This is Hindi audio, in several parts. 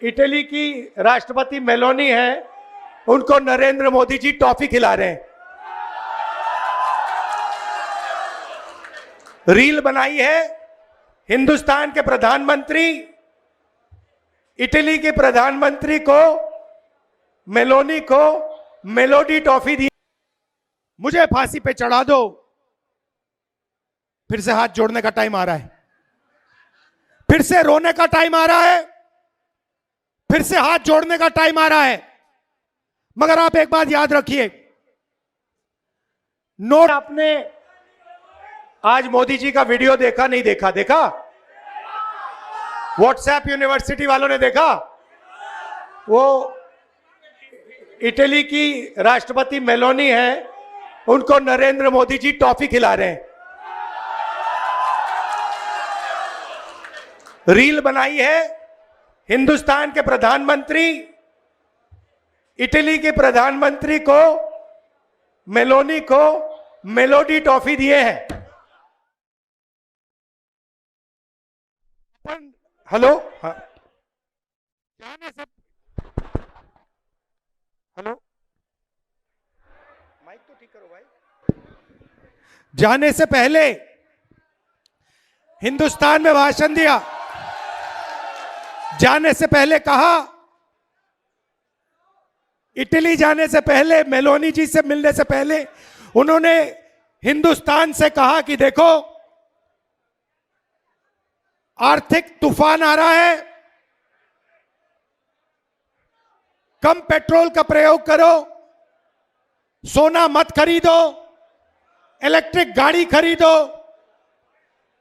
इटली की राष्ट्रपति मेलोनी है, उनको नरेंद्र मोदी जी टॉफी खिला रहे हैं। रील बनाई है हिंदुस्तान के प्रधानमंत्री इटली के प्रधानमंत्री को, मेलोनी को मेलोडी टॉफी दी। मुझे फांसी पे चढ़ा दो। फिर से हाथ जोड़ने का टाइम आ रहा है, फिर से रोने का टाइम आ रहा है, फिर से हाथ जोड़ने का टाइम आ रहा है। मगर आप एक बात याद रखिए, नोट आपने आज मोदी जी का वीडियो देखा नहीं देखा? देखा? व्हाट्सएप यूनिवर्सिटी वालों ने देखा? वो इटली की राष्ट्रपति मेलोनी है, उनको नरेंद्र मोदी जी टॉफी खिला रहे हैं। रील बनाई है हिंदुस्तान के प्रधानमंत्री इटली के प्रधानमंत्री को, मेलोनी को मेलोडी टॉफी दिए हैं। हेलो, हाँ, जाने से हेलो, माइक तो ठीक करो भाई। जाने से पहले हिंदुस्तान में भाषण दिया, जाने से पहले कहा, इटली जाने से पहले, मेलोनी जी से मिलने से पहले उन्होंने हिंदुस्तान से कहा कि देखो आर्थिक तूफान आ रहा है, कम पेट्रोल का प्रयोग करो, सोना मत खरीदो, इलेक्ट्रिक गाड़ी खरीदो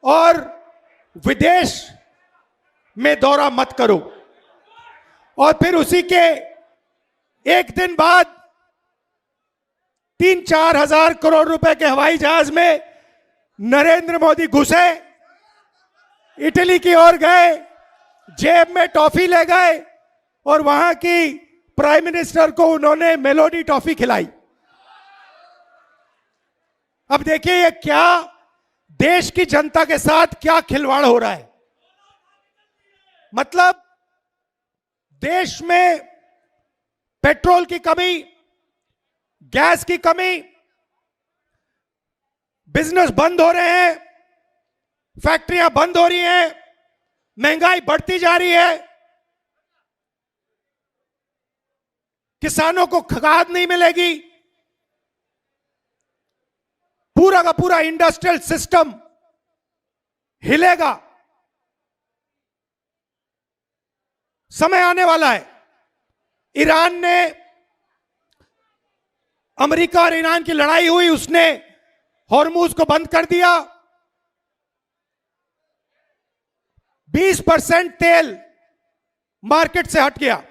और विदेश में दौरा मत करो। और फिर उसी के एक दिन बाद 3-4 हजार करोड़ रुपए के हवाई जहाज में नरेंद्र मोदी घुसे, इटली की ओर गए, जेब में टॉफी ले गए और वहां की प्राइम मिनिस्टर को उन्होंने मेलोडी टॉफी खिलाई। अब देखिए ये क्या देश की जनता के साथ क्या खिलवाड़ हो रहा है। मतलब देश में पेट्रोल की कमी, गैस की कमी, बिजनेस बंद हो रहे हैं, फैक्ट्रियां बंद हो रही हैं, महंगाई बढ़ती जा रही है, किसानों को खाद नहीं मिलेगी, पूरा का पूरा इंडस्ट्रियल सिस्टम हिलेगा। समय आने वाला है, ईरान ने, अमेरिका और ईरान की लड़ाई हुई, उसने हॉर्मुज को बंद कर दिया, 20% तेल मार्केट से हट गया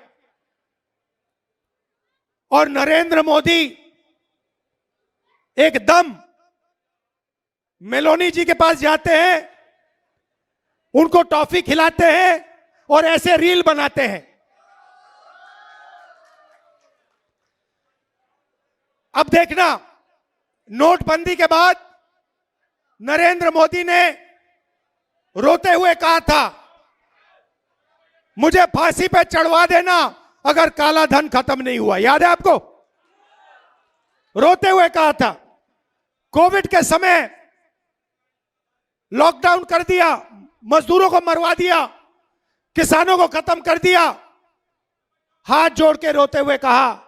और नरेंद्र मोदी एकदम मेलोनी जी के पास जाते हैं, उनको टॉफी खिलाते हैं और ऐसे रील बनाते हैं। अब देखना, नोटबंदी के बाद नरेंद्र मोदी ने रोते हुए कहा था, मुझे फांसी पे चढ़वा देना अगर काला धन खत्म नहीं हुआ। याद है आपको? रोते हुए कहा था। कोविड के समय लॉकडाउन कर दिया, मजदूरों को मरवा दिया, किसानों को खत्म कर दिया, हाथ जोड़ के रोते हुए कहा,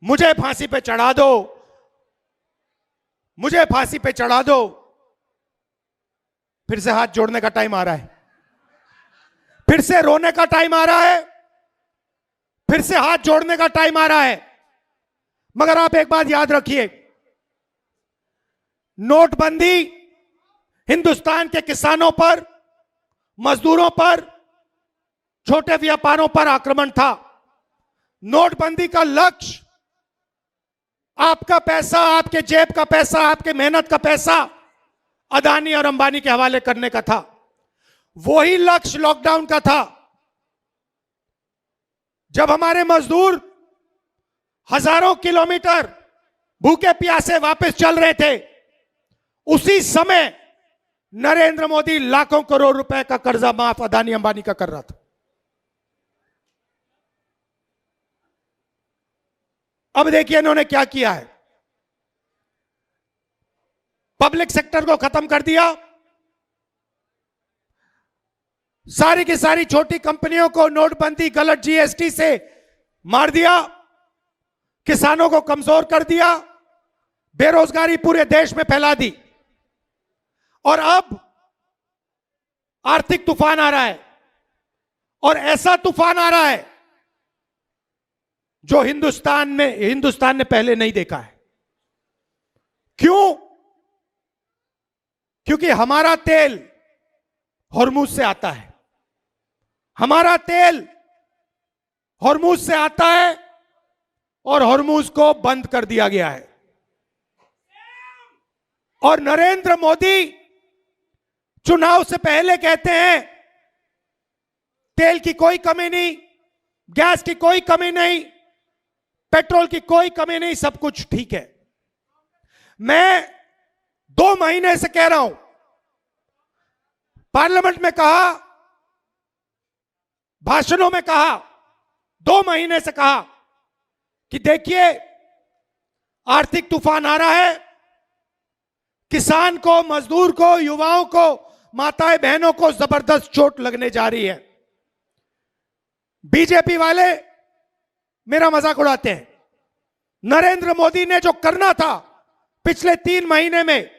मुझे फांसी पे चढ़ा दो, मुझे फांसी पे चढ़ा दो। फिर से हाथ जोड़ने का टाइम आ रहा है, फिर से रोने का टाइम आ रहा है, फिर से हाथ जोड़ने का टाइम आ रहा है। मगर आप एक बात याद रखिए, नोटबंदी हिंदुस्तान के किसानों पर, मजदूरों पर, छोटे व्यापारों पर आक्रमण था। नोटबंदी का लक्ष्य आपका पैसा, आपके जेब का पैसा, आपके मेहनत का पैसा अदानी और अंबानी के हवाले करने का था। वही लक्ष्य लॉकडाउन का था। जब हमारे मजदूर हजारों किलोमीटर भूखे प्यासे वापस चल रहे थे, उसी समय नरेंद्र मोदी लाखों करोड़ रुपए का कर्जा माफ अदानी अंबानी का कर रहा था। अब देखिए इन्होंने क्या किया है। पब्लिक सेक्टर को खत्म कर दिया, सारी की सारी छोटी कंपनियों को नोटबंदी गलत जीएसटी से मार दिया, किसानों को कमजोर कर दिया, बेरोजगारी पूरे देश में फैला दी, और अब आर्थिक तूफान आ रहा है, और ऐसा तूफान आ रहा है जो हिंदुस्तान ने पहले नहीं देखा है। क्यों? क्योंकि हमारा तेल हॉर्मुज से आता है, हमारा तेल हॉर्मुज से आता है, और हॉर्मुज को बंद कर दिया गया है। और नरेंद्र मोदी चुनाव से पहले कहते हैं तेल की कोई कमी नहीं, गैस की कोई कमी नहीं, पेट्रोल की कोई कमी नहीं, सब कुछ ठीक है। मैं 2 महीने से कह रहा हूं, पार्लियामेंट में कहा, भाषणों में कहा, 2 महीने से कहा कि देखिए आर्थिक तूफान आ रहा है, किसान को, मजदूर को, युवाओं को, माताएं बहनों को जबरदस्त चोट लगने जा रही है। बीजेपी वाले मेरा मजाक उड़ाते हैं। नरेंद्र मोदी ने जो करना था पिछले 3 महीने में,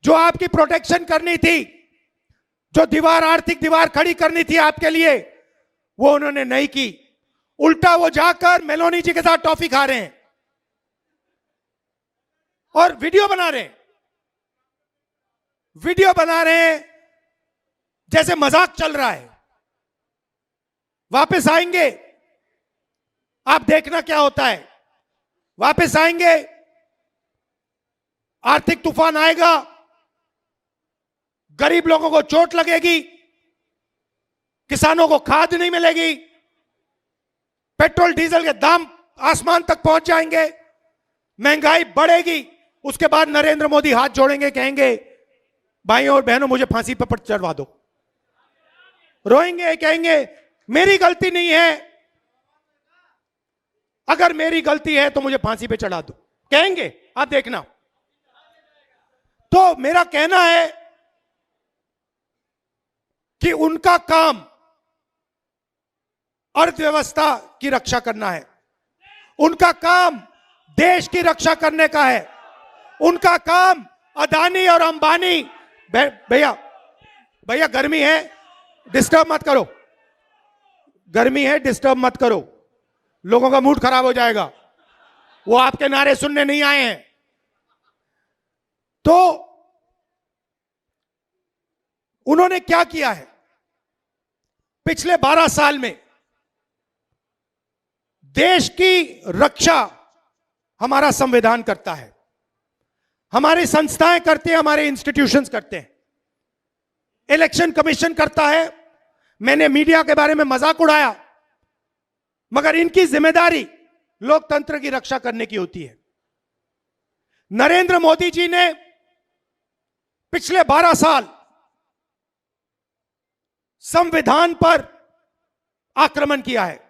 जो आपकी प्रोटेक्शन करनी थी, जो दीवार, आर्थिक दीवार खड़ी करनी थी आपके लिए, वो उन्होंने नहीं की। उल्टा वो जाकर मेलोनी जी के साथ टॉफी खा रहे हैं और वीडियो बना रहे हैं, जैसे मजाक चल रहा है। वापस आएंगे, आप देखना क्या होता है। वापस आएंगे, आर्थिक तूफान आएगा, गरीब लोगों को चोट लगेगी, किसानों को खाद नहीं मिलेगी, पेट्रोल डीजल के दाम आसमान तक पहुंच जाएंगे, महंगाई बढ़ेगी। उसके बाद नरेंद्र मोदी हाथ जोड़ेंगे, कहेंगे भाइयों और बहनों मुझे फांसी पर चढ़वा दो। रोएंगे, कहेंगे मेरी गलती नहीं है, अगर मेरी गलती है तो मुझे फांसी पे चढ़ा दो, कहेंगे, आप देखना। तो मेरा कहना है कि उनका काम अर्थव्यवस्था की रक्षा करना है, उनका काम देश की रक्षा करने का है, उनका काम अदानी और अंबानी। भैया गर्मी है, डिस्टर्ब मत करो, गर्मी है, डिस्टर्ब मत करो, लोगों का मूड खराब हो जाएगा, वो आपके नारे सुनने नहीं आए हैं। तो उन्होंने क्या किया है पिछले 12 साल में? देश की रक्षा हमारा संविधान करता है, हमारी संस्थाएं करती हैं, हमारे इंस्टीट्यूशंस करते हैं, इलेक्शन कमीशन करता है। मैंने मीडिया के बारे में मजाक उड़ाया, मगर इनकी जिम्मेदारी लोकतंत्र की रक्षा करने की होती है। नरेंद्र मोदी जी ने पिछले 12 साल संविधान पर आक्रमण किया है,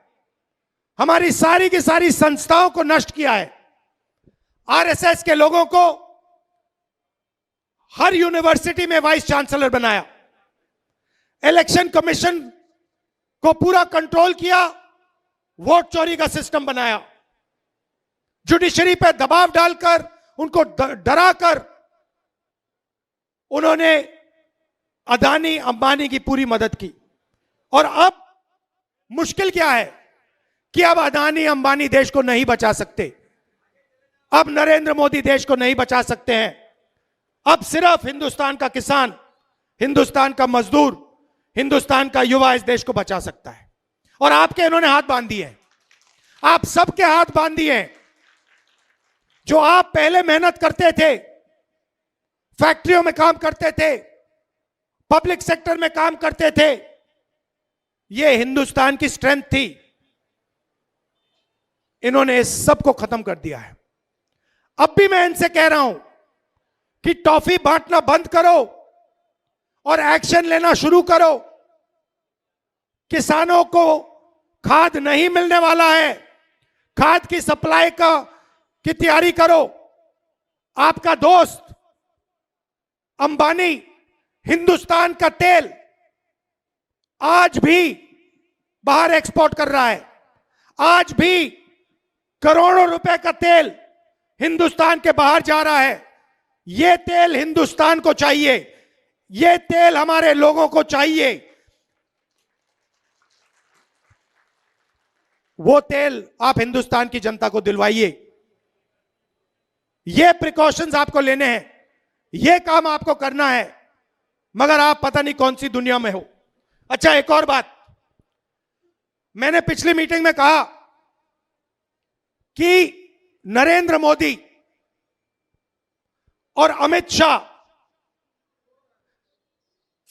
हमारी सारी की सारी संस्थाओं को नष्ट किया है, आरएसएस के लोगों को हर यूनिवर्सिटी में वाइस चांसलर बनाया, इलेक्शन कमीशन को पूरा कंट्रोल किया, वोट चोरी का सिस्टम बनाया, जुडिशरी पर दबाव डालकर, उनको डराकर उन्होंने अदानी अंबानी की पूरी मदद की। और अब मुश्किल क्या है कि अब अदानी अंबानी देश को नहीं बचा सकते, अब नरेंद्र मोदी देश को नहीं बचा सकते हैं। अब सिर्फ हिंदुस्तान का किसान, हिंदुस्तान का मजदूर, हिंदुस्तान का युवा इस देश को बचा सकता है। और आपके इन्होंने हाथ बांध दिए हैं, आप सबके हाथ बांध दिए हैं। जो आप पहले मेहनत करते थे, फैक्ट्रियों में काम करते थे, पब्लिक सेक्टर में काम करते थे, ये हिंदुस्तान की स्ट्रेंथ थी, इन्होंने इस सब को खत्म कर दिया है। अब भी मैं इनसे कह रहा हूं कि टॉफी बांटना बंद करो और एक्शन लेना शुरू करो। किसानों को खाद नहीं मिलने वाला है, खाद की सप्लाई की तैयारी करो। आपका दोस्त अंबानी हिंदुस्तान का तेल आज भी बाहर एक्सपोर्ट कर रहा है। आज भी करोड़ों रुपए का तेल हिंदुस्तान के बाहर जा रहा है। यह तेल हिंदुस्तान को चाहिए, यह तेल हमारे लोगों को चाहिए। वो तेल आप हिंदुस्तान की जनता को दिलवाइए। ये प्रिकॉशंस आपको लेने हैं, ये काम आपको करना है, मगर आप पता नहीं कौन सी दुनिया में हो। अच्छा, एक और बात, मैंने पिछली मीटिंग में कहा कि नरेंद्र मोदी और अमित शाह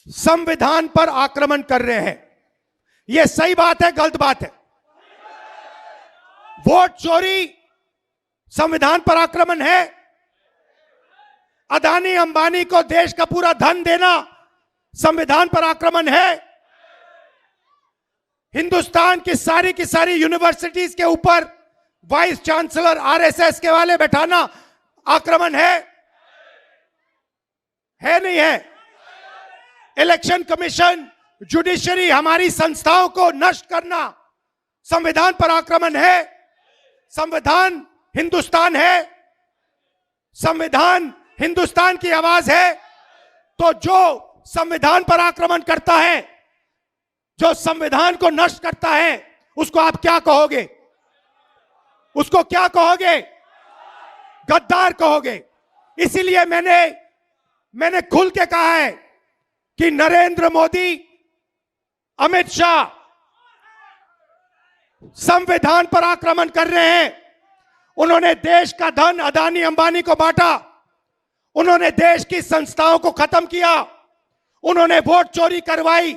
संविधान पर आक्रमण कर रहे हैं। यह सही बात है, गलत बात है? वोट चोरी संविधान पर आक्रमण है? अदानी अंबानी को देश का पूरा धन देना संविधान पर आक्रमण है? हिंदुस्तान की सारी यूनिवर्सिटीज के ऊपर वाइस चांसलर आरएसएस के वाले बैठाना आक्रमण है नहीं है? इलेक्शन कमीशन, जुडिशरी, हमारी संस्थाओं को नष्ट करना संविधान पर आक्रमण है? संविधान हिंदुस्तान है, संविधान हिंदुस्तान की आवाज है। तो जो संविधान पर आक्रमण करता है, जो संविधान को नष्ट करता है, उसको आप क्या कहोगे? उसको क्या कहोगे? गद्दार कहोगे। इसीलिए मैंने खुल के कहा है कि नरेंद्र मोदी, अमित शाह संविधान पर आक्रमण कर रहे हैं। उन्होंने देश का धन अदानी अंबानी को बांटा, उन्होंने देश की संस्थाओं को खत्म किया, उन्होंने वोट चोरी करवाई,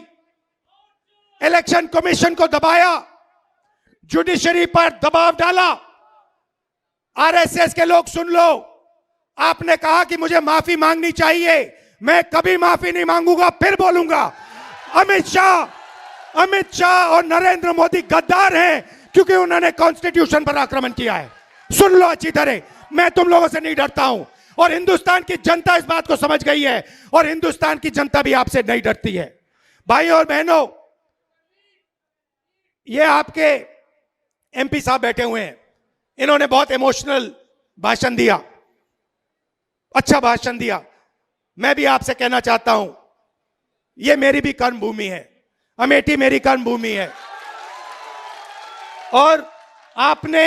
इलेक्शन कमीशन को दबाया, जुडिशरी पर दबाव डाला। आरएसएस के लोग सुन लो, आपने कहा कि मुझे माफी मांगनी चाहिए, मैं कभी माफी नहीं मांगूंगा, फिर बोलूंगा। अमित शाह और नरेंद्र मोदी गद्दार हैं, क्योंकि उन्होंने कॉन्स्टिट्यूशन पर आक्रमण किया है। सुन लो अच्छी तरह, मैं तुम लोगों से नहीं डरता हूं, और हिंदुस्तान की जनता इस बात को समझ गई है, और हिंदुस्तान की जनता भी आपसे नहीं डरती है। भाइयों और बहनों, ये आपके एमपी साहब बैठे हुए हैं, इन्होंने बहुत इमोशनल भाषण दिया, अच्छा भाषण दिया। मैं भी आपसे कहना चाहता हूं, ये मेरी भी कर्म भूमि है, अमेठी मेरी कर्म भूमि है, और आपने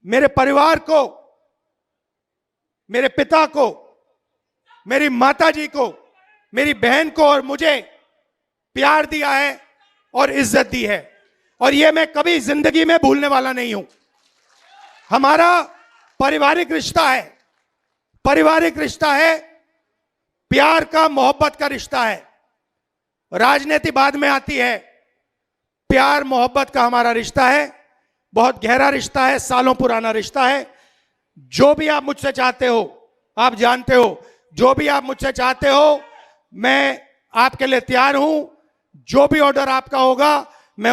मेरे परिवार को, मेरे पिता को, मेरी माताजी को, मेरी बहन को और मुझे प्यार दिया है और इज्जत दी है, और यह मैं कभी जिंदगी में भूलने वाला नहीं हूं। हमारा पारिवारिक रिश्ता है, पारिवारिक रिश्ता है, प्यार का, मोहब्बत का रिश्ता है। राजनीति बाद में आती है, प्यार मोहब्बत का हमारा रिश्ता है, बहुत गहरा रिश्ता है, सालों पुराना रिश्ता है। जो भी आप मुझसे चाहते हो, आप जानते हो, जो भी आप मुझसे चाहते हो, मैं आपके लिए तैयार हूं। जो भी ऑर्डर आपका होगा, मैं